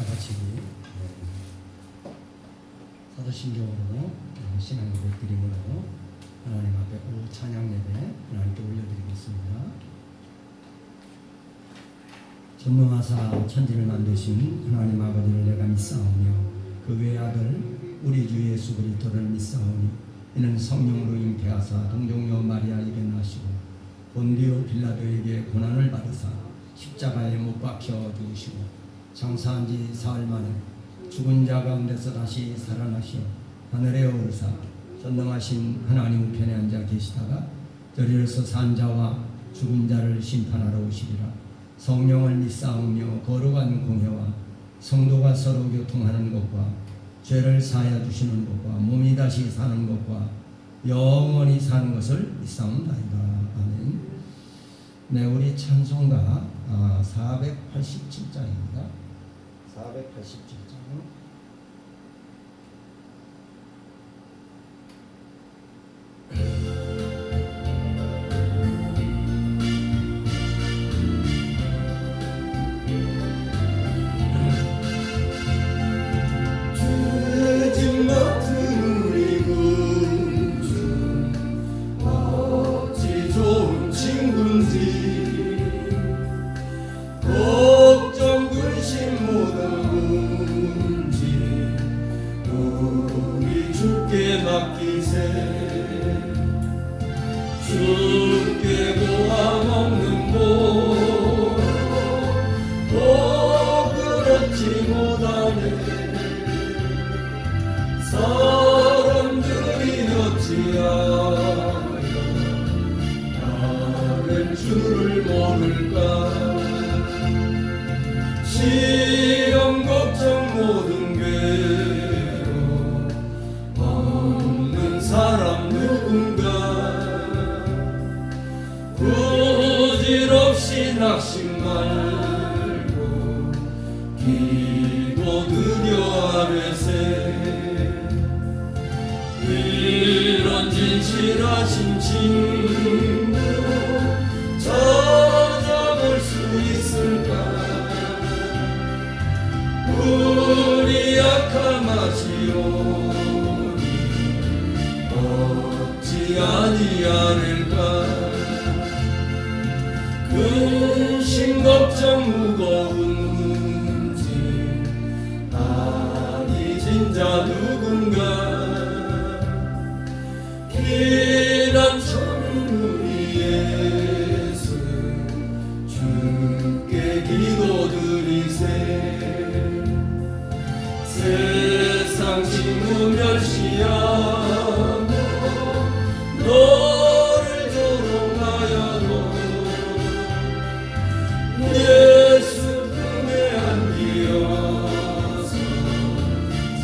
같이 사도신경으로 신앙 예배 드림으로 하나님 앞에 찬양 예배 하나님께 올려드리겠습니다. 전능하사 천지를 만드신 하나님 아버지를 내가 믿사오며 그 외의 아들 우리 주 예수 그리스도를 믿사오니 이는 성령으로 잉태하사 동정녀 마리아에게 나시고 본디오 빌라도에게 고난을 받으사 십자가에 못 박혀 죽으시고 장사한 지 사흘 만에 죽은 자 가운데서 다시 살아나시어 하늘에 오르사 전능하신 하나님 우편에 앉아 계시다가 저리로서 산 자와 죽은 자를 심판하러 오시리라. 성령을 믿사오며 거룩한 공회와 성도가 서로 교통하는 것과 죄를 사하여 주시는 것과 몸이 다시 사는 것과 영원히 사는 것을 믿사옵나이다. 아멘. 네, 우리 찬송가 487장입니다. 487장. 주께 고함 없는 곳 그렇지 못하네. 사람들이 어찌하여 나를 주를 모를까. 시험 걱정 모든 괴로움 없는 사람 누군가. 부질없이 낙심 말고 기도드려 아뢰세. 이런 진실하신 친구 찾아볼 수 있을까. 우리 약함하시오니 어찌 아니하릴까. 근심 걱정 무거운 문제 아니 진짜 누군가. 피난처는 우리 예수 주께 기도드리세. 세상 친구 멸시하고 너를 조롱하여도 예수 품에 안기어서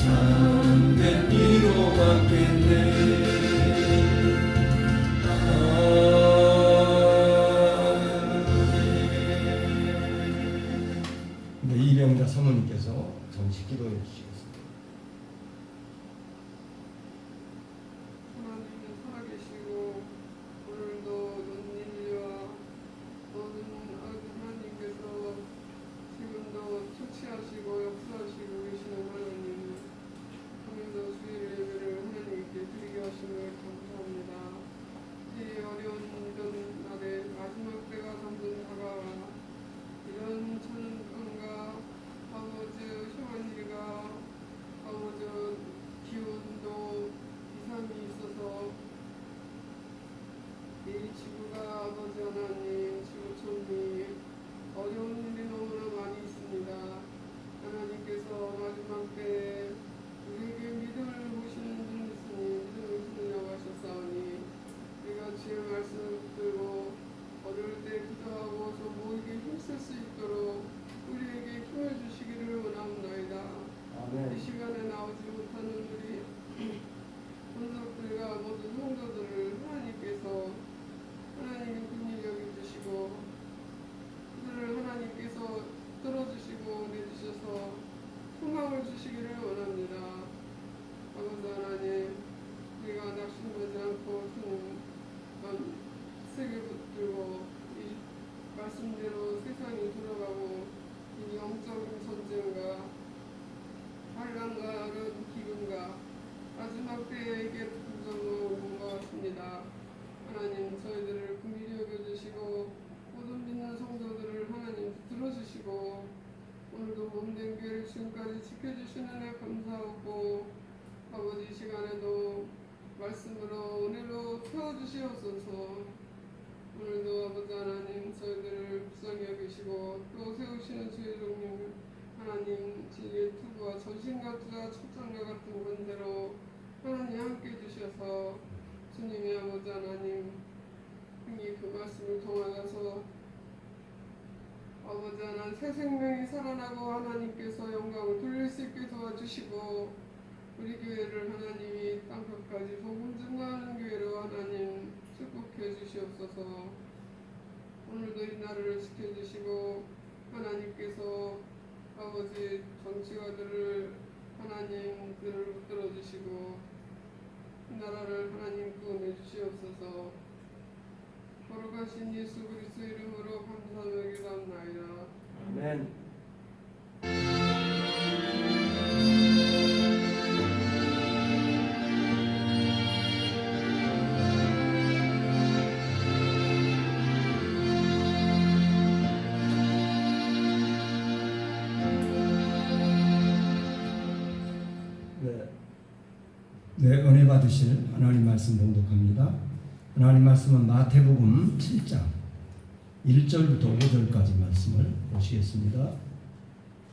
참된 위로 받겠네. 이병자 사모님께서 잠시 기도해 주시겠습니다. 하나님은 살아계시고 오늘도 논일과 모든 하나님께서 지금도 처치하시고 역사하시고 계시는 하나님, 오늘도 주일 예배를 하나님께 드리게 하심을 감사합니다. 이 어려운 날에 마지막 때가 점점 다가와 이런 찬양과 아버지 시원이가 지켜주시는 애 감사하고 아버지 이 시간에도 말씀으로 은혜로 태워주시옵소서. 오늘도 아버지 하나님 저희들을 불쌍히 여기시고 또 세우시는 주의 종님 하나님 지혜의 투구와 전신과 투자 첩장과 같은 권대로 하나님 함께 해주셔서 주님의 아버지 하나님 이 그 말씀을 통하여서 아버지 하나님 새 생명이 살아나고 하나님께서 영광을 돌릴 수 있게 도와주시고 우리 교회를 하나님이 땅끝까지 복음 증거하는 교회로 하나님 축복해 주시옵소서. 오늘도 이 나라를 지켜주시고 하나님께서 아버지 정치가들을 하나님들을 붙들어 주시고 이 나라를 하나님 구원해 주시옵소서. 거룩하신 예수 그리스도 이름으로 감사하며 기도합나이다. 아멘. 네, 은혜 받으실 하나님 말씀 봉독합니다. 하나님 말씀은 마태복음 7장 1절부터 5절까지 말씀을 보시겠습니다.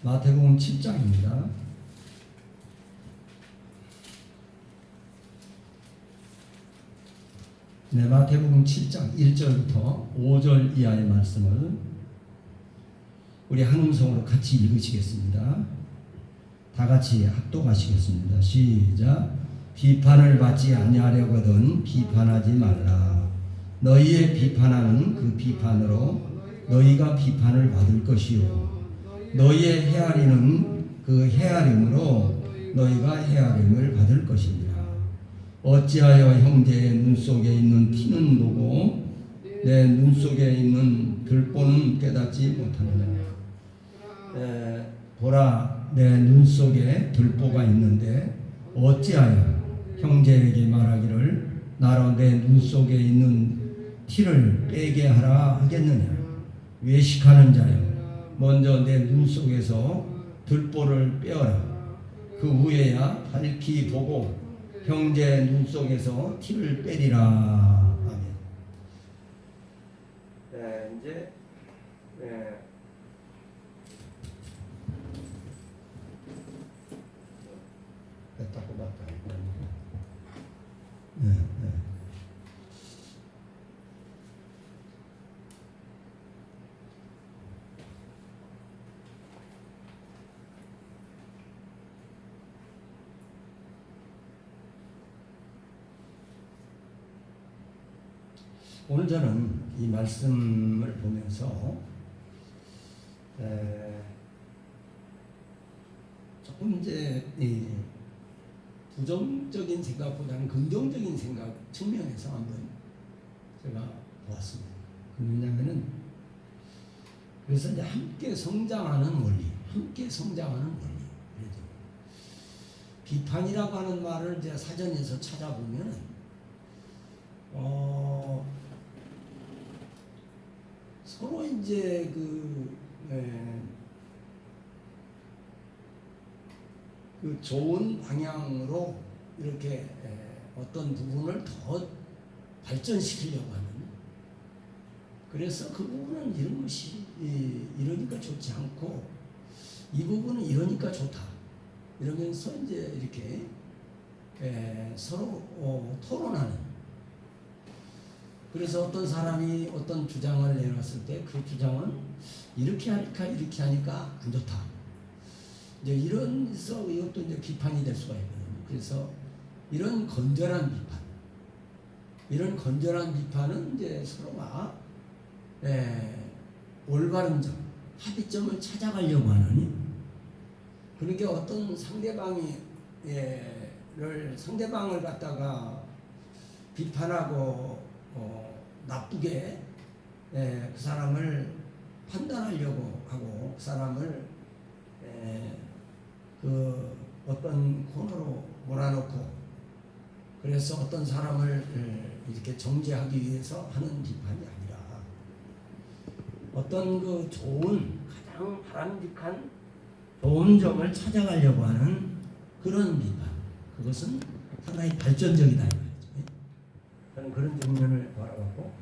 마태복음 7장입니다. 네, 마태복음 7장 1절부터 5절 이하의 말씀을 우리 한 음성으로 같이 읽으시겠습니다. 다 같이 합독하시겠습니다. 시작. 비판을 받지 아니하려거든 비판하지 말라. 너희의 비판하는 그 비판으로 너희가 비판을 받을 것이요 너희의 헤아리는 그 헤아림으로 너희가 헤아림을 받을 것이니라. 어찌하여 형제의 눈 속에 있는 티는 보고 내 눈 속에 있는 들보는 깨닫지 못하느냐. 보라, 내 눈 속에 들보가 있는데 어찌하여 형제에게 말하기를 나로 내 눈 속에 있는 티를 빼게 하라 하겠느냐. 외식하는 자여, 먼저 내 눈 속에서 들보를 빼어라. 그 후에야 밝히 보고 형제 눈 속에서 티를 빼리라. 아멘. 이제 뺐다 꼽았다. 오늘 저는 이 말씀을 보면서 조금 이제 이 부정적인 생각보다는 긍정적인 생각 측면에서 한번 제가 보았습니다. 왜냐하면은 그래서 이제 함께 성장하는 원리, 함께 성장하는 원리. 그래서 비판이라고 하는 말을 이제 사전에서 찾아보면 서로 이제 그 좋은 방향으로 이렇게 어떤 부분을 더 발전시키려고 하는, 그래서 그 부분은 이런 것이 이러니까 좋지 않고 이 부분은 이러니까 좋다 이러면서 이제 이렇게 서로 토론하는. 그래서 어떤 사람이 어떤 주장을 내놨을 때 그 주장은 이렇게 하니까 이렇게 하니까 안 좋다. 이제 이런서 이것도 이제 비판이 될 수가 있거든요. 그래서 이런 건전한 비판은 이제 서로가 올바른 점, 합의점을 찾아가려고 하는. 그러니까 어떤 상대방을 갖다가 비판하고 나쁘게 그 사람을 판단하려고 하고 그 사람을 그 어떤 코너로 몰아넣고 그래서 어떤 사람을 이렇게 정죄하기 위해서 하는 비판이 아니라 어떤 그 좋은 가장 바람직한 좋은 점을 찾아가려고 하는 그런 비판. 그것은 상당히 발전적이다 이 말이죠. 저는 그런 측면을 바라봤고,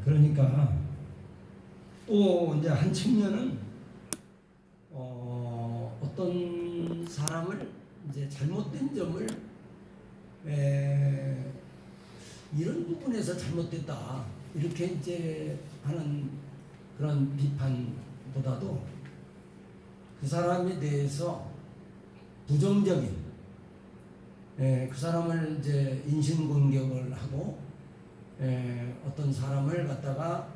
그러니까 또 이제 한 측면은 어떤 사람을 이제 잘못된 점을 이런 부분에서 잘못됐다 이렇게 이제 하는 그런 비판보다도 그 사람에 대해서 부정적인 그 사람을 이제 인신공격을 하고 어떤 사람을 갖다가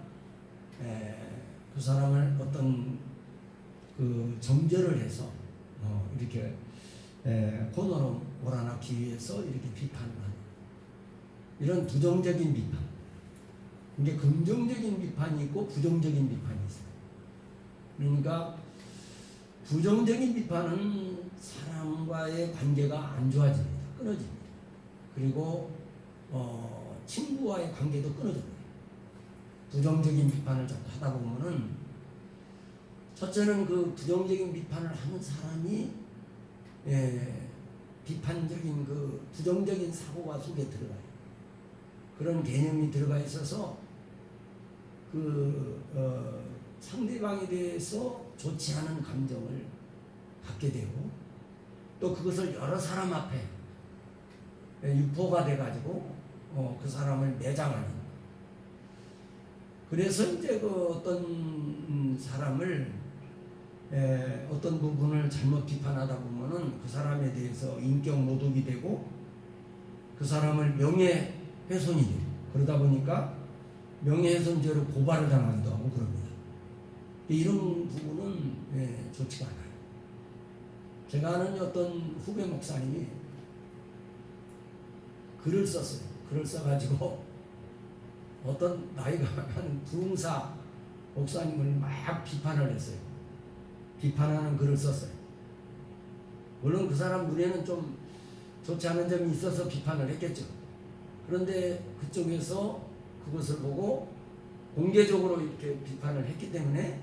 그 사람을 어떤 그 정죄를 해서 이렇게 코너로 몰아넣기 위해서 이렇게 비판을 하는 이런 부정적인 비판. 이게 긍정적인 비판이 있고 부정적인 비판이 있어요. 그러니까 부정적인 비판은 사람과의 관계가 안 좋아집니다. 끊어집니다. 그리고 친구와의 관계도 끊어집니다. 부정적인 비판을 자꾸 하다 보면은 첫째는 그 부정적인 비판을 하는 사람이 비판적인 그 부정적인 사고가 속에 들어가요. 그런 개념이 들어가 있어서 그 상대방에 대해서 좋지 않은 감정을 갖게 되고 또 그것을 여러 사람 앞에 유포가 돼가지고 그 사람을 매장하는. 그래서 이제 그 어떤 사람을 어떤 부분을 잘못 비판하다 보면은 그 사람에 대해서 인격 모독이 되고 그 사람을 명예훼손이 되고 그러다 보니까 명예훼손죄로 고발을 당하기도 하고 그럽니다. 이런 부분은 좋지가 않아요. 제가 아는 어떤 후배 목사님이 글을 썼어요. 글을 써가지고 어떤 나이가 한 부흥사 목사님을 막 비판을 했어요. 비판하는 글을 썼어요. 물론 그 사람 눈에는 좀 좋지 않은 점이 있어서 비판을 했겠죠. 그런데 그쪽에서 그것을 보고 공개적으로 이렇게 비판을 했기 때문에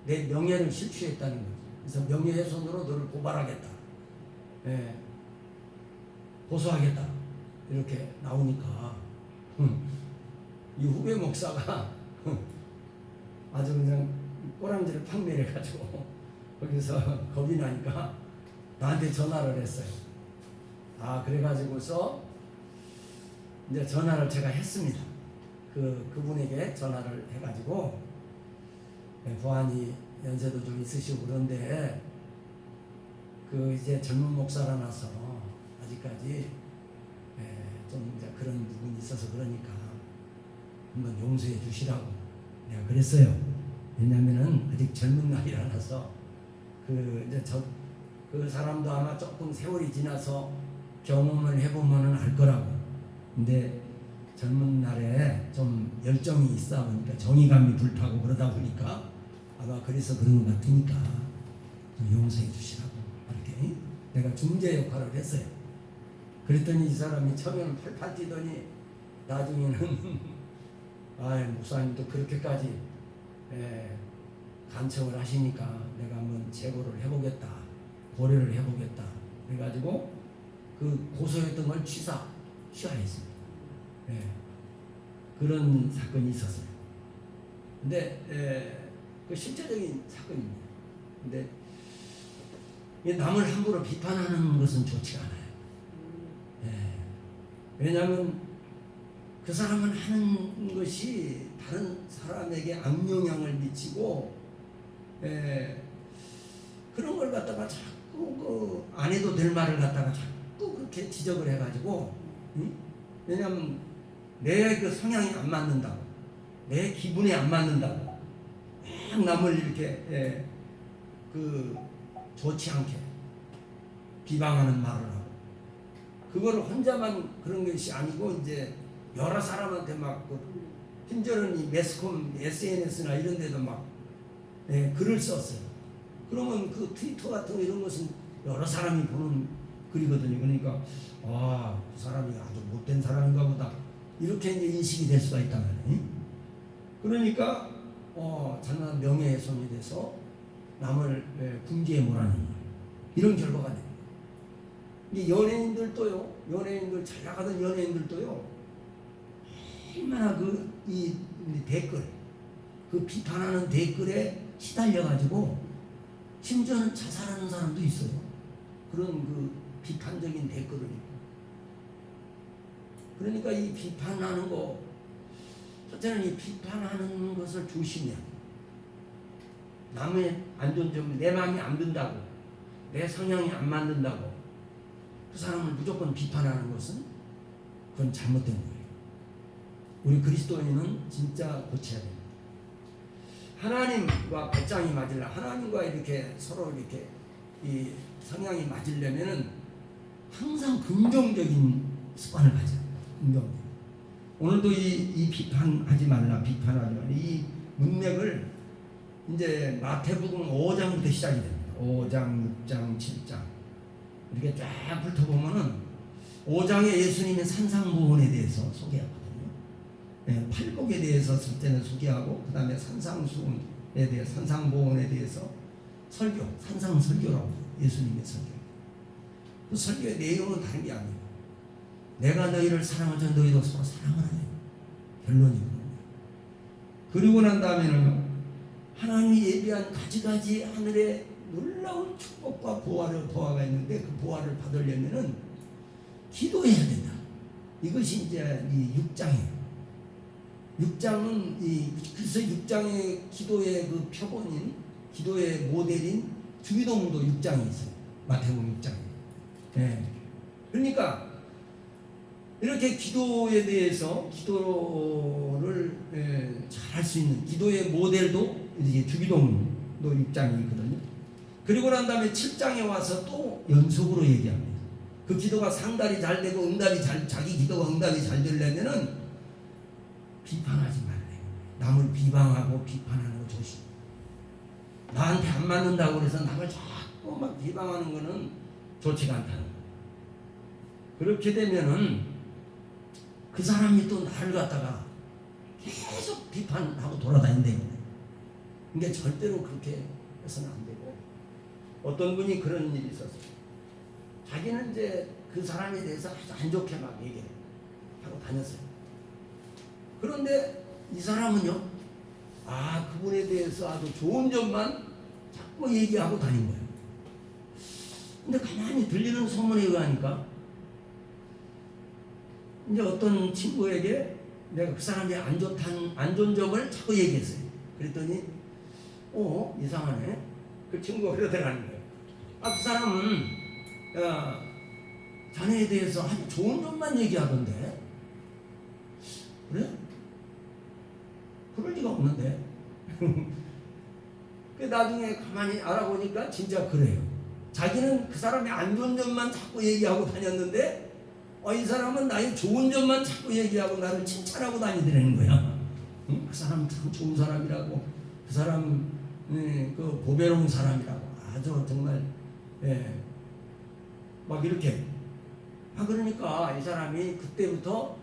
내 명예를 실추했다는 거죠. 그래서 명예훼손으로 너를 고발하겠다. 고소하겠다. 이렇게 나오니까 이 후배 목사가 아주 그냥 꼬랑지를 팍 내려가지고 거기서 겁이 나니까 나한테 전화를 했어요. 그래가지고서 이제 전화를 제가 했습니다. 그분에게 전화를 해가지고 부안이 연세도 좀 있으시고 그런데 그 이제 젊은 목사라나서 아직까지 좀 이제 그런 부분이 있어서 그러니까 한번 용서해 주시라고 내가 그랬어요. 왜냐면은 아직 젊은 나이라서 그 사람도 아마 조금 세월이 지나서 경험을 해보면은 알 거라고. 근데 젊은 날에 좀 열정이 있다 보니까 정의감이 불타고 그러다 보니까 아마 그래서 그런 것 같으니까 좀 용서해 주시라고 이렇게 내가 중재 역할을 했어요. 그랬더니 이 사람이 처음에는 팔팔 뛰더니 나중에는 목사님도 그렇게까지 간청을 하시니까 내가 한번 재고를 해보겠다, 고려를 해보겠다. 그래가지고 그 고소했던 걸 취하했습니다. 그런 사건이 있었어요. 근데 그 실제적인 사건입니다. 근데 남을 함부로 비판하는 것은 좋지가 않아요. 왜냐하면 그 사람은 하는 것이 다른 사람에게 악영향을 미치고 그런 걸 갖다가 자꾸 안 해도 될 말을 갖다가 자꾸 그렇게 지적을 해가지고 왜냐하면 내 그 성향이 안 맞는다고 내 기분에 안 맞는다고 막 남을 이렇게 좋지 않게 비방하는 말을 하고 그거를 혼자만 그런 것이 아니고 이제 여러 사람한테 막 심지어는 이 매스컴 SNS나 이런 데도 막 글을 썼어요. 그러면 그 트위터 같은 거 이런 것은 여러 사람이 보는 글이거든요. 그러니까 그 사람이 아주 못된 사람인가 보다 이렇게 이제 인식이 될 수가 있단 말이에요. 그러니까 잔인한 명예훼손이 돼서 남을 궁지에 몰아넣는 이런 결과가 됩니다. 이 연예인들도요, 연예인들 잘 나가던 연예인들도요, 얼마나 이 댓글, 그 비판하는 댓글에 시달려가지고 심지어는 자살하는 사람도 있어요. 그런 그 비판적인 댓글을. 그러니까 이 비판하는 거, 첫째는 이 비판하는 것을 조심해야 돼요. 남의 안 좋은 점을 내 마음이 안 든다고, 내 성향이 안 맞는다고 그 사람을 무조건 비판하는 것은 그건 잘못된 거예요. 우리 그리스도인은 진짜 고쳐야 됩니다. 하나님과 발장이 맞으려, 하나님과 이렇게 서로 이렇게 이 성향이 맞으려면은 항상 긍정적인 습관을 가져야 합니다. 긍정적. 오늘도 이 비판하지 말라, 비판하지 말라. 이 문맥을 이제 마태복음 5장부터 시작이 됩니다. 5장, 6장, 7장. 이렇게 쫙 훑어보면은 5장에 예수님의 산상보훈에 대해서 소개하거든요. 네, 팔복에 대해서 첫째는 소개하고, 그 다음에 산상수훈에 대해서, 산상보훈에 대해서 설교, 산상설교라고 예수님의 설교. 그 설교의 내용은 다른 게 아니에요. 내가 너희를 사랑하자 너희도 서로 사랑을 하냐. 결론이거든요. 그리고 난 다음에는요, 하나님이 예비한 가지가지 하늘의 놀라운 축복과 보화가 있는데 그 보화를 받으려면은 기도해야 된다. 이것이 이제 이 6장이에요. 6장은 그래서 6장의 기도의 그 표본인, 기도의 모델인 주기도문도 6장이 있어요. 마태복음 6장에. 네. 그러니까 이렇게 기도에 대해서 기도를 잘 할 수 있는 기도의 모델도 이제 주기도문도 6장이 있거든요. 그리고 난 다음에 7장에 와서 또 연속으로 얘기합니다. 그 기도가 상달이 잘 되고 자기 기도가 응답이 잘 되려면은 비판하지 말래. 남을 비방하고 비판하는 거 조심. 나한테 안 맞는다고 그래서 남을 자꾸 막 비방하는 거는 좋지가 않다는 거. 그렇게 되면은 그 사람이 또 나를 갖다가 계속 비판하고 돌아다닌대요. 그러니까 절대로 그렇게 해서는 안 되고, 어떤 분이 그런 일이 있었어요. 자기는 이제 그 사람에 대해서 아주 안 좋게 막 얘기를 하고 다녔어요. 그런데 이 사람은요, 그분에 대해서 아주 좋은 점만 자꾸 얘기하고 다닌 거예요. 근데 가만히 들리는 소문에 의하니까 이제 어떤 친구에게 내가 그 사람이 안 좋은 점을 자꾸 얘기했어요. 그랬더니 이상하네. 그 친구가 그러더라는 거예요. 그 사람은 자네에 대해서 아주 좋은 점만 얘기하던데. 그래? 그럴 리가 없는데. 그 나중에 가만히 알아보니까 진짜 그래요. 자기는 그 사람이 안 좋은 점만 자꾸 얘기하고 다녔는데 이 사람은 나의 좋은 점만 자꾸 얘기하고 나를 칭찬하고 다니더라는 거야. 응? 그 사람 참 좋은 사람이라고, 그 사람 그 보배로운 사람이라고, 아주 정말 막 이렇게. 그러니까 이 사람이 그때부터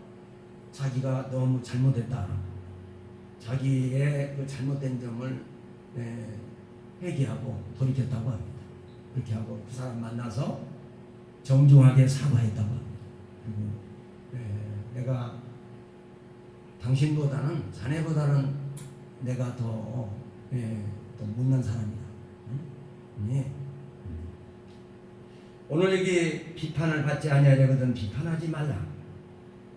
자기가 너무 잘못했다, 자기의 그 잘못된 점을 회개하고 돌이켰다고 합니다. 그렇게 하고 그 사람 만나서 정중하게 사과했다고 합니다. 그리고 내가 당신보다는, 자네보다는 내가 더 못난 사람이다. 응? 예. 오늘 여기 비판을 받지 아니하려거든 비판하지 말라.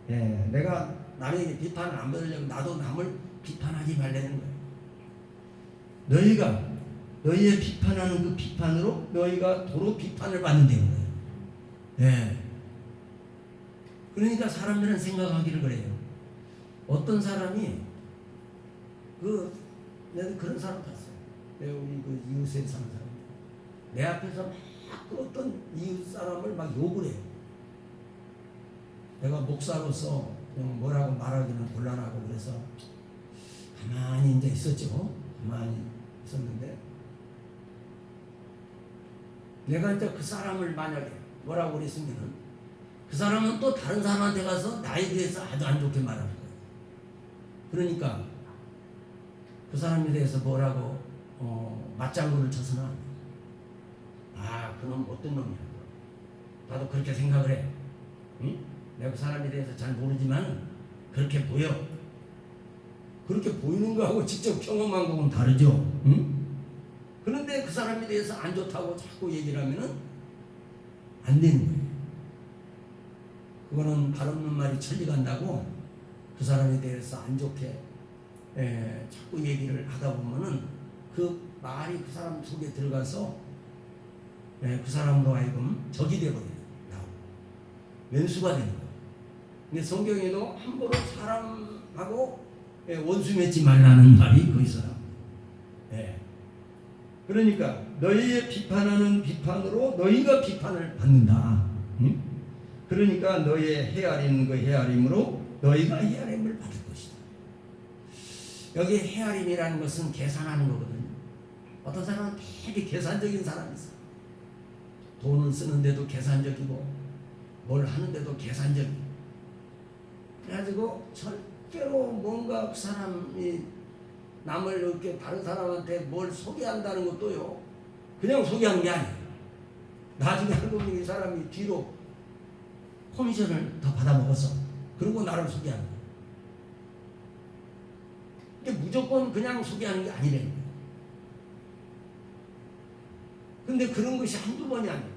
내가 남에게 비판을 안 받으려면 나도 남을 비판하지 말라는 거예요. 너희의 비판하는 그 비판으로 너희가 도로 비판을 받는다는 거예요. 그러니까 사람들은 생각하기를 그래요. 어떤 사람이 내가 그런 사람 봤어요. 우리 그 이웃에 사는 사람. 내 앞에서 막 그 어떤 이웃 사람을 막 욕을 해요. 내가 목사로서 뭐라고 말하기는 곤란하고 그래서 가만히 이제 있었죠. 가만히 있었는데 내가 이제 그 사람을 만약에 뭐라고 그랬으면은 그 사람은 또 다른 사람한테 가서 나에 대해서 아주 안 좋게 말할 거예요. 그러니까 그 사람에 대해서 뭐라고 맞장구를 쳐서는 안 돼. 아, 그놈 어떤 놈이야. 나도 그렇게 생각을 해. 응? 내가 그 사람에 대해서 잘 모르지만 그렇게 보여. 그렇게 보이는 거하고 직접 경험한 거는 다르죠. 응? 그런데 그 사람에 대해서 안 좋다고 자꾸 얘기를 하면은 안 되는 거예요. 그거는 발 없는 말이 천리 간다고 그 사람에 대해서 안 좋게 자꾸 얘기를 하다 보면은 그 말이 그 사람 속에 들어가서 그 사람으로 하여금 적이 되어버려요. 왼수가 되는 거예요. 근데 성경에도 함부로 사람하고 원수 맺지 말라는 말이 거기서 나옵니다. 그러니까 너희의 비판하는 비판으로 너희가 비판을 받는다. 응? 그러니까 너희의 헤아리는 그 헤아림으로 너희가 헤아림을 받을 것이다. 여기 헤아림이라는 것은 계산하는 거거든요. 어떤 사람은 되게 계산적인 사람이 있어. 돈을 쓰는데도 계산적이고 뭘 하는데도 계산적이고 그래가지고 절대로 뭔가 그 사람이 남을 이렇게 다른 사람한테 뭘 소개한다는 것도요 그냥 소개하는 게 아니에요. 나중에 알고 보니 이 사람이 뒤로 커미션을 더 받아먹어서 그리고 나를 소개하는 거예요. 이게 무조건 그냥 소개하는 게 아니래요. 근데 그런 것이 한두 번이 아니에요.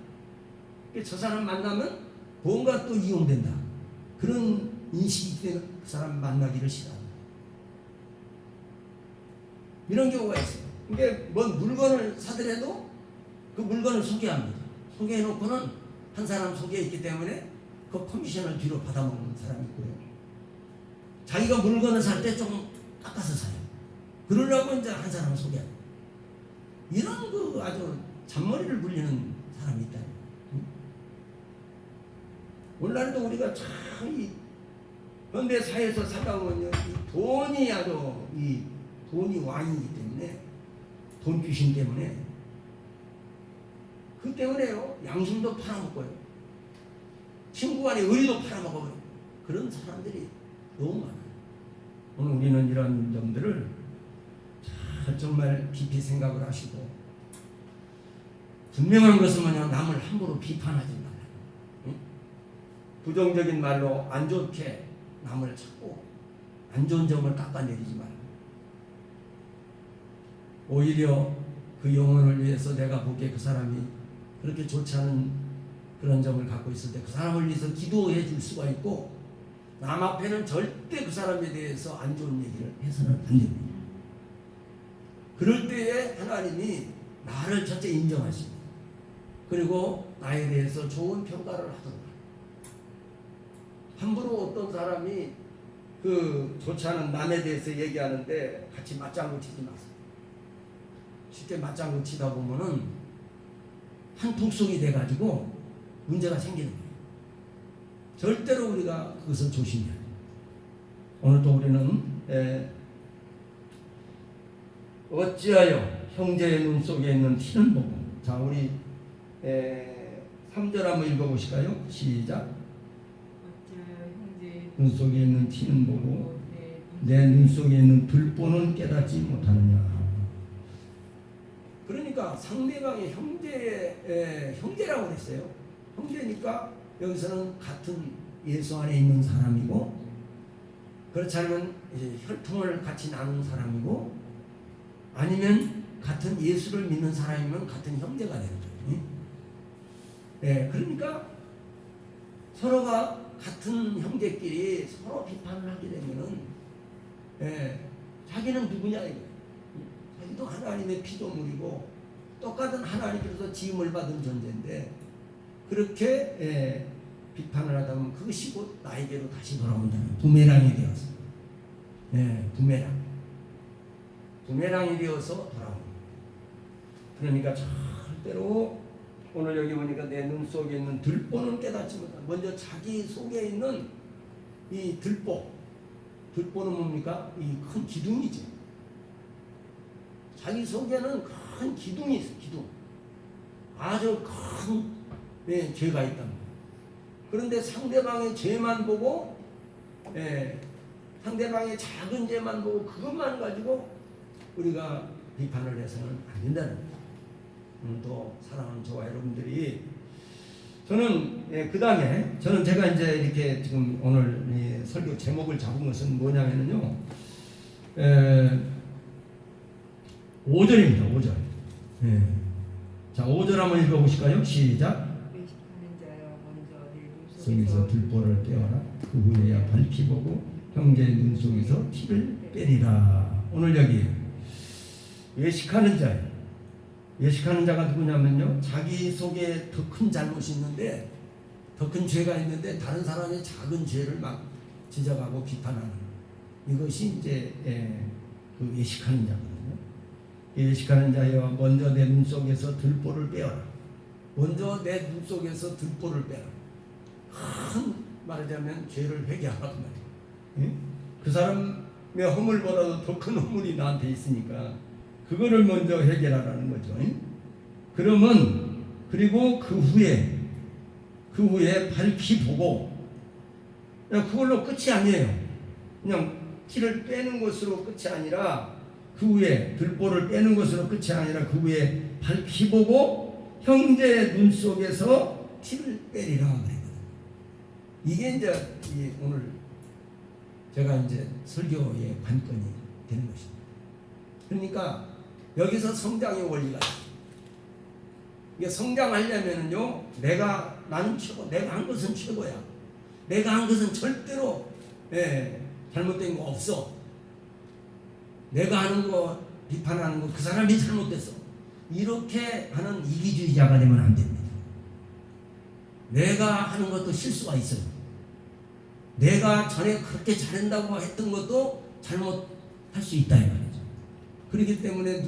저 사람 만나면 뭔가 또 이용된다. 그런 인식이 때문에 그 사람 만나기를 싫어합니다. 이런 경우가 있어요. 이게 뭔 물건을 사더라도 그 물건을 소개합니다. 소개해놓고는 한 사람 소개해 있기 때문에 그 커미션을 뒤로 받아먹는 사람이 있고요. 자기가 물건을 살 때 좀 깎아서 사요. 그러려고 이제 한 사람을 소개합니다. 이런 그 아주 잔머리를 굴리는 사람이 있다. 오늘날도 우리가 참 이 현대 사회에서 살다 보면요, 이 돈이 아주 이 돈이 왕이기 때문에 돈 귀신 때문에 그 때문에요 양심도 팔아먹고요 친구 간의 의리도 팔아먹어요. 그런 사람들이 너무 많아요. 오늘 우리는 이런 점들을 잘 정말 깊이 생각을 하시고 분명한 것은 뭐냐 남을 함부로 비판하지 말라. 응? 부정적인 말로 안 좋게 남을 찾고 안 좋은 점을 깎아내리지 말고 오히려 그 영혼을 위해서 내가 보기에 그 사람이 그렇게 좋지 않은 그런 점을 갖고 있을 때 그 사람을 위해서 기도해 줄 수가 있고 남 앞에는 절대 그 사람에 대해서 안 좋은 얘기를 해서는 안 됩니다. 그럴 때에 하나님이 나를 첫째 인정하십니다. 그리고 나에 대해서 좋은 평가를 하도록 함부로 어떤 사람이 그 좋지 않은 남에 대해서 얘기하는데 같이 맞장구 치지 마세요. 쉽게 맞장구 치다 보면은 한 독속이 돼가지고 문제가 생기는 거예요. 절대로 우리가 그것을 조심해야 돼요. 오늘도 우리는 어찌하여 형제의 눈 속에 있는 티는 보고 자 우리 3절 한번 읽어보실까요? 시작. 눈 속에 있는 티는 보고 내 눈 속에 있는 들보는 깨닫지 못하느냐. 그러니까 상대방의 형제라고 그랬어요. 형제니까 여기서는 같은 예수 안에 있는 사람이고 그렇지 않으면 이제 혈통을 같이 나눈 사람이고 아니면 같은 예수를 믿는 사람이면 같은 형제가 되는 거예요. 그러니까 서로가 같은 형제끼리 서로 비판을 하게 되면은 자기는 누구냐 이거예요. 자기도 하나님의 피조물이고 똑같은 하나님께로서 지음을 받은 존재인데 그렇게 비판을 하다 보면 그것이 곧 나에게로 다시 돌아온다는 부메랑이 되어서 부메랑이 되어서 돌아옵니다. 그러니까 절대로 오늘 여기 보니까 내 눈 속에 있는 들보는 깨닫지 못한다. 먼저 자기 속에 있는 이 들보는 뭡니까? 이 큰 기둥이죠. 자기 속에는 큰 기둥이 있어요. 기둥. 아주 큰 죄가 있단 말이에요. 그런데 상대방의 죄만 보고, 상대방의 작은 죄만 보고 그것만 가지고 우리가 비판을 해서는 안 된다는 거예요. 또 사랑하는 저와 여러분들이, 저는 그 다음에 제가 이제 이렇게 지금 오늘 이 설교 제목을 잡은 것은 뭐냐면요, 5절입니다. 5절. 자, 5절 한번 읽어보실까요? 시작. 외식하는 자여 먼저 내 속에서 눈속에서 들보를 떼어라. 그 후에야 밝히 보고 형제의 눈 속에서 티를 빼리라. 오늘 여기 외식하는 자예요. 외식하는 자가 누구냐면요, 자기 속에 더 큰 잘못이 있는데, 더 큰 죄가 있는데 다른 사람의 작은 죄를 막 지적하고 비판하는, 이것이 이제 그 외식하는 자거든요. 외식하는 자여 먼저 내 눈 속에서 들보를 빼어라. 먼저 내 눈 속에서 들보를 빼라. 큰 말하자면 죄를 회개하라고 말이에요. 그 사람의 허물보다도 더 큰 허물이 나한테 있으니까 그거를 먼저 해결하라는 거죠. 그러면 그리고 그 후에 밝히 보고, 그걸로 끝이 아니에요. 그냥 티를 빼는 것으로 끝이 아니라, 그 후에 들보를 빼는 것으로 끝이 아니라 그 후에 밝히 보고 형제의 눈 속에서 티를 빼리라 그랬거든요. 이게 이제 오늘 제가 이제 설교의 관건이 되는 것입니다. 그러니까 여기서 성장의 원리가 있어요. 이게 성장하려면은요, 나는 최고, 내가 한 것은 최고야. 내가 한 것은 절대로 잘못된 거 없어. 내가 하는 거, 비판하는 거, 그 사람이 잘못됐어. 이렇게 하는 이기주의자가 되면 안 됩니다. 내가 하는 것도 실수가 있어요. 내가 전에 그렇게 잘한다고 했던 것도 잘못할 수 있다 이 말이죠. 그렇기 때문에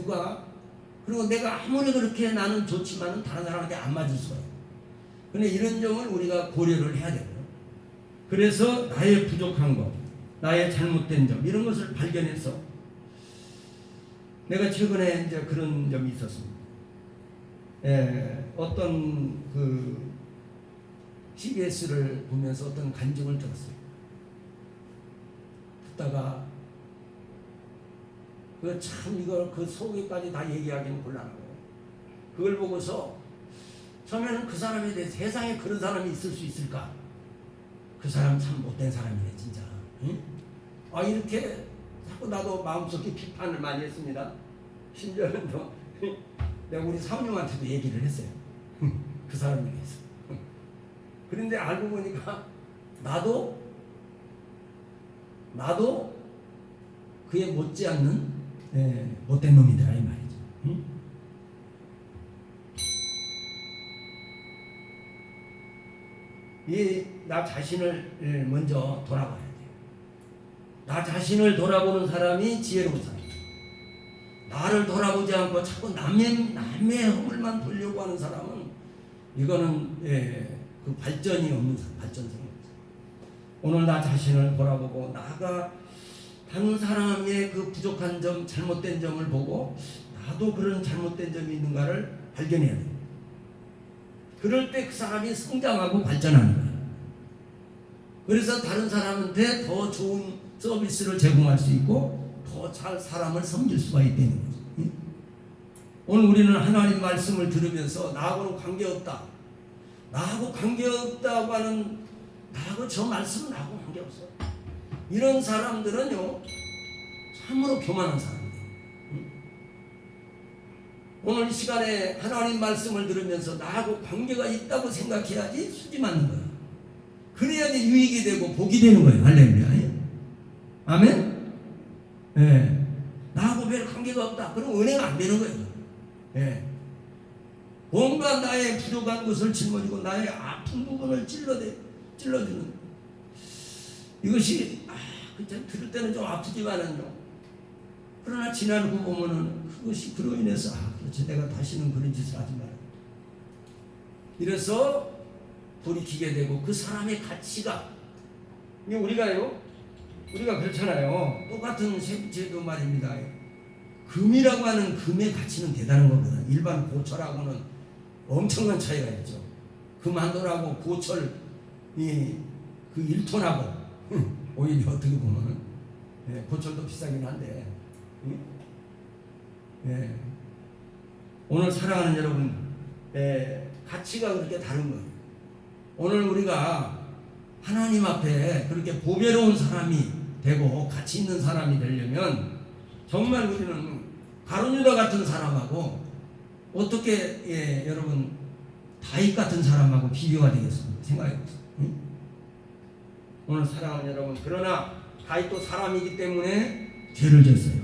그리고 내가 아무리 그렇게 나는 좋지만은 다른 사람한테 안 맞을 수가 있어요. 근데 이런 점을 우리가 고려를 해야 돼요. 그래서 나의 부족한 것, 나의 잘못된 점, 이런 것을 발견해서, 내가 최근에 이제 그런 점이 있었습니다. 어떤 그 CBS를 보면서 어떤 간증을 들었어요. 듣다가 그 속에까지 다 얘기하기는 곤란하고, 그걸 보고서 처음에는 그 사람에 대해 세상에 그런 사람이 있을 수 있을까? 그 사람 참 못된 사람이네 진짜. 응? 이렇게 자꾸 나도 마음속에 비판을 많이 했습니다. 심지어는 내가 우리 사모님한테도 얘기를 했어요. 그 사람에 대해서. 그런데 알고 보니까 나도 그에 못지않는 못된 놈이더라 이 말이죠. 응? 나 자신을 먼저 돌아봐야 돼요. 나 자신을 돌아보는 사람이 지혜로운 사람이에요. 나를 돌아보지 않고 자꾸 남의 허물만 보려고 하는 사람은, 이거는 그 발전이 없는 발전성입니다. 오늘 나 자신을 돌아보고, 나가 다른 사람의 그 부족한 점, 잘못된 점을 보고 나도 그런 잘못된 점이 있는가를 발견해야 돼요. 그럴 때 그 사람이 성장하고 발전하는 거예요. 그래서 다른 사람한테 더 좋은 서비스를 제공할 수 있고 더 잘 사람을 섬길 수가 있다는 거죠. 오늘 우리는 하나님 말씀을 들으면서 나하고는 관계없다, 나하고 관계없다고 하는, 나하고 저 말씀은 나하고 관계없어, 이런 사람들은요 참으로 교만한 사람이에요. 오늘 이 시간에 하나님 말씀을 들으면서 나하고 관계가 있다고 생각해야지 수지 맞는 거예요. 그래야지 유익이 되고 복이 되는 거예요. 할렐루야. 아멘. 나하고 별 관계가 없다, 그럼 은혜가 안 되는 거예요. 뭔가 나의 부족한 것을 짊어지고 나의 아픈 부분을 찔러주는, 이것이 들을 때는 좀 아프지만은요, 그러나 지나고 보면은 그것이 그로 인해서 그렇지, 내가 다시는 그런 짓을 하지 말아야, 이래서 돌이키게 되고, 그 사람의 가치가, 우리가 그렇잖아요. 똑같은 세부채도 말입니다. 금이라고 하는 금의 가치는 대단한 거거든. 일반 고철하고는 엄청난 차이가 있죠. 그만둔하고 고철 그 1톤하고 오히려 어떻게 보면은 고철도 비싸긴 한데 오늘 사랑하는 여러분 가치가 그렇게 다른 거예요. 오늘 우리가 하나님 앞에 그렇게 보배로운 사람이 되고 가치 있는 사람이 되려면 정말 우리는 가룟 유다 같은 사람하고 어떻게 여러분 다윗 같은 사람하고 비교가 되겠습니까? 생각해 보세요. 오늘 사랑하는 여러분, 그러나 다윗도 사람이기 때문에 죄를 졌어요.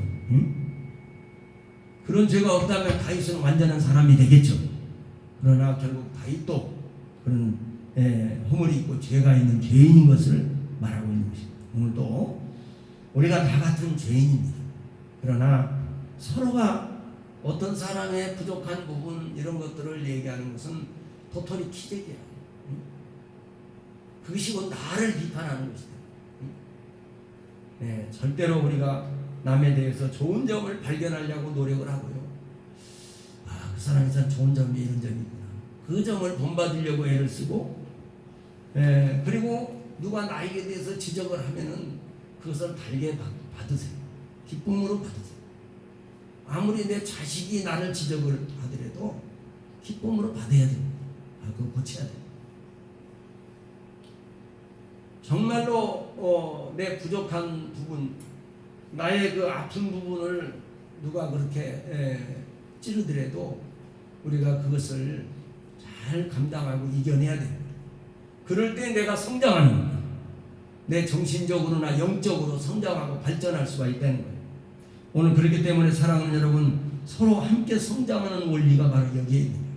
그런 죄가 없다면 다윗은 완전한 사람이 되겠죠. 그러나 결국 다윗도 그런 허물이 있고 죄가 있는 죄인인 것을 말하고 있는 것입니다. 오늘도 우리가 다 같은 죄인입니다. 그러나 서로가 어떤 사람의 부족한 부분 이런 것들을 얘기하는 것은 도토리 키재기야. 그것이 곧 나를 비판하는 것이다. 절대로 우리가 남에 대해서 좋은 점을 발견하려고 노력을 하고요. 그 사람이 참 좋은 점이 이런 점이 있구나. 그 점을 본받으려고 애를 쓰고, 그리고 누가 나에게 대해서 지적을 하면은 그것을 달게 받으세요. 기쁨으로 받으세요. 아무리 내 자식이 나를 지적을 하더라도 기쁨으로 받아야 됩니다. 그거 고쳐야 돼요. 정말로 내 부족한 부분, 나의 그 아픈 부분을 누가 그렇게 찌르더라도 우리가 그것을 잘 감당하고 이겨내야 됩니다. 그럴 때 내가 성장하는 겁니다. 내 정신적으로나 영적으로 성장하고 발전할 수가 있다는 거예요. 오늘 그렇기 때문에 사랑하는 여러분, 서로 함께 성장하는 원리가 바로 여기에 있는 거예요.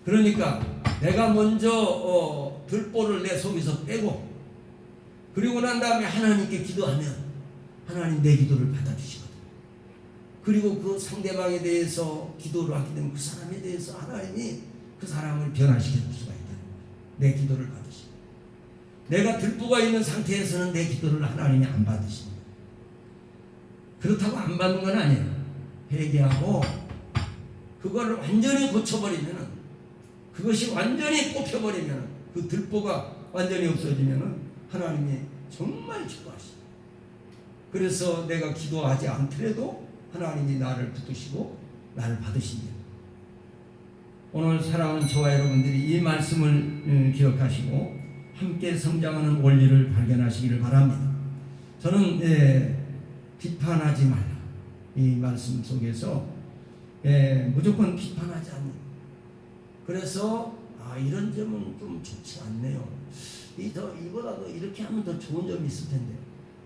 그러니까 내가 먼저 들보를 내 속에서 빼고, 그리고 난 다음에 하나님께 기도하면 하나님 내 기도를 받아주시거든. 그리고 그 상대방에 대해서 기도를 하게 되면 그 사람에 대해서 하나님이 그 사람을 변화시켜 줄 수가 있다. 내 기도를 받으시고, 내가 들보가 있는 상태에서는 내 기도를 하나님이 안 받으십니다. 그렇다고 안 받는 건 아니에요. 회개하고 그걸 완전히 고쳐버리면은, 그것이 완전히 뽑혀버리면, 그 들보가 완전히 없어지면은 하나님이 정말 기뻐하시죠. 그래서 내가 기도하지 않더라도 하나님이 나를 붙드시고 나를 받으십니다. 오늘 사랑하는 저와 여러분들이 이 말씀을 기억하시고 함께 성장하는 원리를 발견하시기를 바랍니다. 저는 비판하지 말라, 이 말씀 속에서 무조건 비판하지 않는, 그래서 이런 점은 좀 좋지 않네요, 이보다도 이렇게 하면 더 좋은 점이 있을 텐데,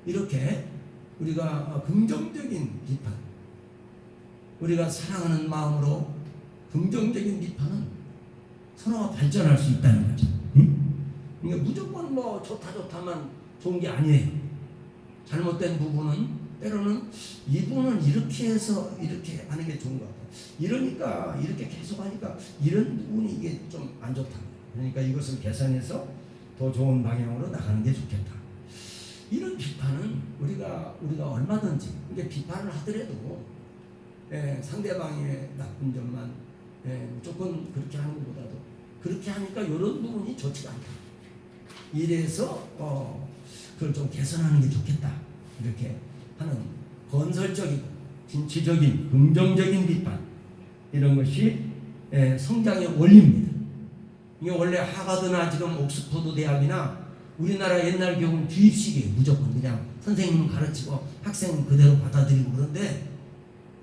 이렇게 우리가 긍정적인 비판, 우리가 사랑하는 마음으로 긍정적인 비판은 서로가 발전할 수 있다는 거죠. 그러니까 무조건 뭐 좋다만 좋은 게 아니에요. 잘못된 부분은 때로는 이분은 이렇게 해서 이렇게 하는 게 좋은 것 같아. 이러니까 이렇게 계속 하니까 이런 부분이 이게 좀 안 좋다. 그러니까 이것을 개선해서 더 좋은 방향으로 나가는 게 좋겠다. 이런 비판은 우리가 얼마든지, 이게 비판을 하더라도 상대방의 나쁜 점만 무조건 그렇게 하는 것보다도 그렇게 하니까 이런 부분이 좋지가 않다. 이래서 그걸 좀 개선하는 게 좋겠다. 이렇게 하는 건설적이고 진취적인 긍정적인 비판, 이런 것이 성장의 원리입니다. 이게 원래 하버드나 지금 옥스퍼드 대학이나 우리나라 옛날 교훈 주입식이에요. 무조건 그냥 선생님은 가르치고 학생은 그대로 받아들이고. 그런데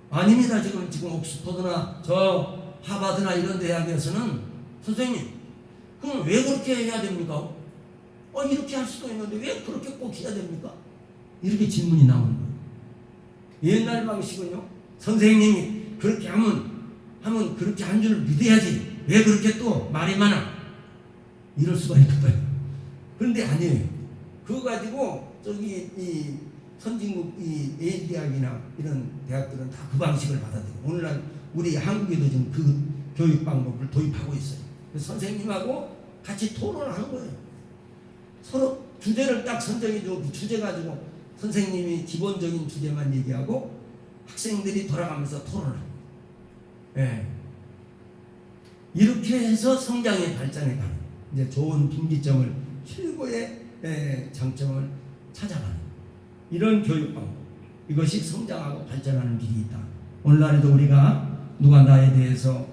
아닙니다. 지금 옥스퍼드나 저 하버드나 이런 대학에서는 선생님, 그럼 왜 그렇게 해야 됩니까? 이렇게 할 수도 있는데 왜 그렇게 꼭 해야 됩니까? 이렇게 질문이 나오는 거예요. 옛날 방식은요, 선생님이 그렇게 하면 그렇게 한 줄 믿어야지, 왜 그렇게 또 말이 많아? 이럴 수가 있거든요. 그런데 아니에요. 그거 가지고 이 선진국 이 예일 대학이나 이런 대학들은 다 그 방식을 받아들여요. 오늘날 우리 한국에도 지금 그 교육 방법을 도입하고 있어요. 그래서 선생님하고 같이 토론을 하는 거예요. 서로 주제를 딱 선정해주고 그 주제 가지고 선생님이 기본적인 주제만 얘기하고 학생들이 돌아가면서 토론을 합니다. 이렇게 해서 성장의 발전에 가는, 이제 좋은 분기점을, 최고의 장점을 찾아가는 이런 교육 방법, 이것이 성장하고 발전하는 길이 있다. 오늘날에도 우리가 누가 나에 대해서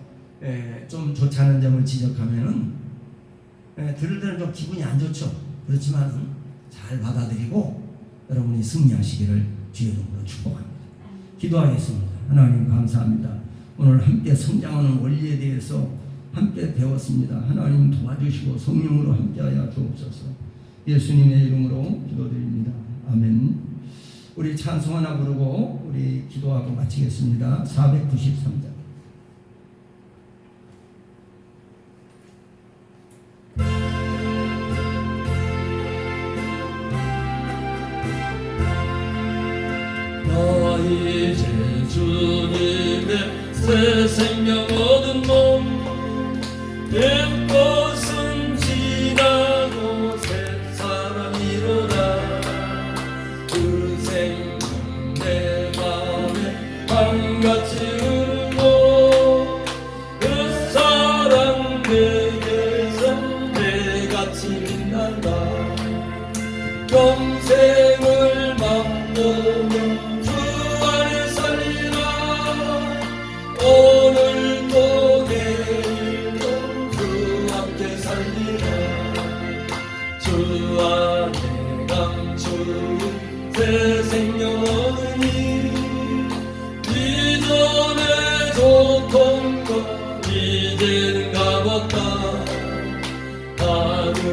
좀 좋지 않은 점을 지적하면은 들을 때는 좀 기분이 안 좋죠. 그렇지만 잘 받아들이고 여러분이 승리하시기를 주의 이름으로 축복합니다. 기도하겠습니다. 하나님 감사합니다. 오늘 함께 성장하는 원리에 대해서 함께 배웠습니다. 하나님 도와주시고 성령으로 함께하여 주옵소서. 예수님의 이름으로 기도드립니다. 아멘. 우리 찬송 하나 부르고 우리 기도하고 마치겠습니다. 493장. 나 이제 주님의 새 생명 얻은 몸, 옛것은 지나고 새 사람이로다. 그 생명 내 맘에 강같이 흐르고 그 사랑 내게서 내같이 빛난다. 영생을 맛보며 주 안에 살리라. 오늘도 내일도 주 함께 살리라. 주 안에 감추인 새 생명 얻으니 이전에 좋던 것 이제는 가봤다. 하늘의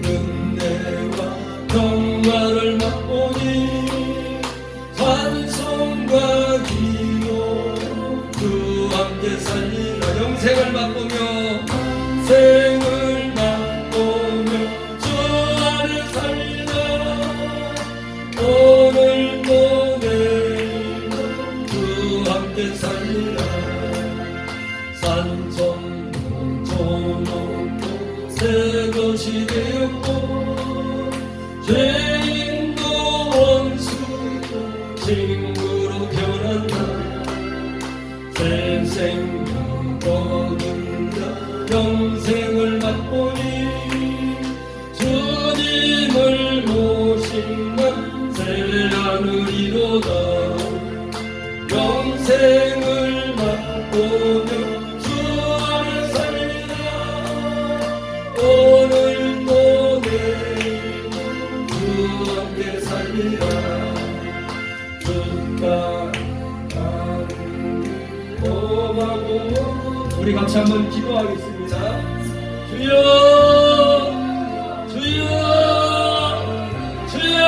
은혜와 평화를 맛보니 찬송과 기도 주 함께 살리라. 영생을 맛보며 생을 맛보며 주 안에 살리라. 오늘도 내일도 주 함께 살리라. 산성도 조명도 새 것이 되었고 죄인도 원수도 친구로 변한다. 새 생명 얻는다. 영생을 맛보니 주님을 모신다. 새 하늘이로다. 영생을 맛보며 주 안에 살리라. 오늘도 내일도 주 함께 살리라. 주가 나를 고마워. 우리 같이 한번 기도하겠습니다. 주여 주여 주여.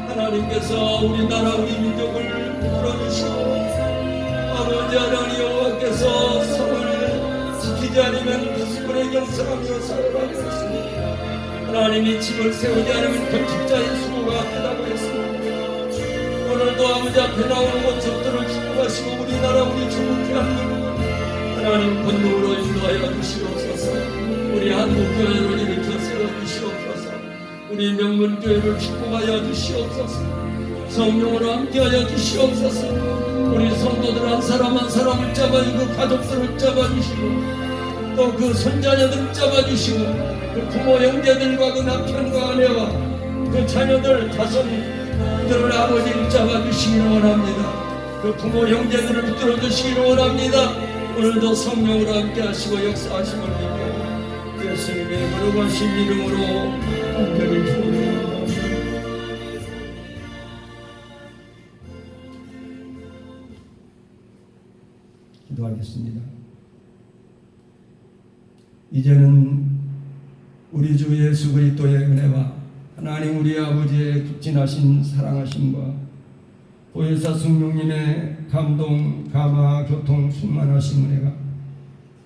하나님께서 우리나라 우리 민족을 풀어주시고 아버지 하나님 여호와께서 성을 지키지 않으면 가수꾼의 경성하며 살아가고 있습니다. 하나님이 집을 세우지 않으면 건축자의 수고가 되다고 했습니다. 오늘도 아버지 앞에 나오는 모습들을 축복하시고 우리나라 우리 중국 대한민국 하나님 권능으로 인도하여 주시옵소서. 우리 한국교회를 일으켜 세워주시옵소서. 우리 명문교회를 축복하여 주시옵소서. 성령으로 함께하여 주시옵소서. 우리 성도들 한 사람 한 사람을 잡아주고 가족들을 잡아주시고 또 그 손자녀들을 잡아주시고 그 부모 형제들과 그 남편과 아내와 그 자녀들 자손들을 아버지를 잡아주시기를 원합니다. 그 부모 형제들을 붙들어주시기를 원합니다. 오늘도 성령으로 함께하시고 역사하심을 믿고 예수님의 거룩하신 이름으로 간절히 기도드립니다. 기도하겠습니다. 이제는 우리 주 예수 그리스도의 은혜와 하나님 우리 아버지의 극진하신 사랑하심과 보혜사 성령님의 감동, 감화, 교통, 충만하신 은혜가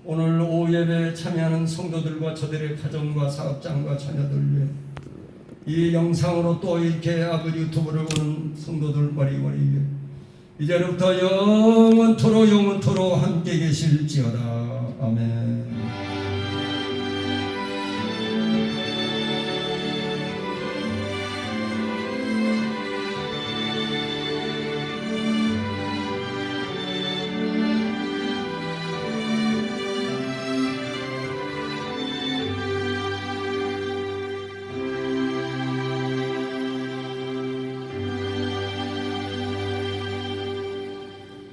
오늘 오후 예배에 참여하는 성도들과 저들의 가정과 사업장과 자녀들 위해 이 영상으로 또 이렇게 아버지 유튜브를 보는 성도들 머리 위에 이제부터 영원토록 함께 계실지어다. 아멘.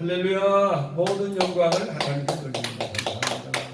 할렐루야. 모든 영광을 하나님께 돌립니다.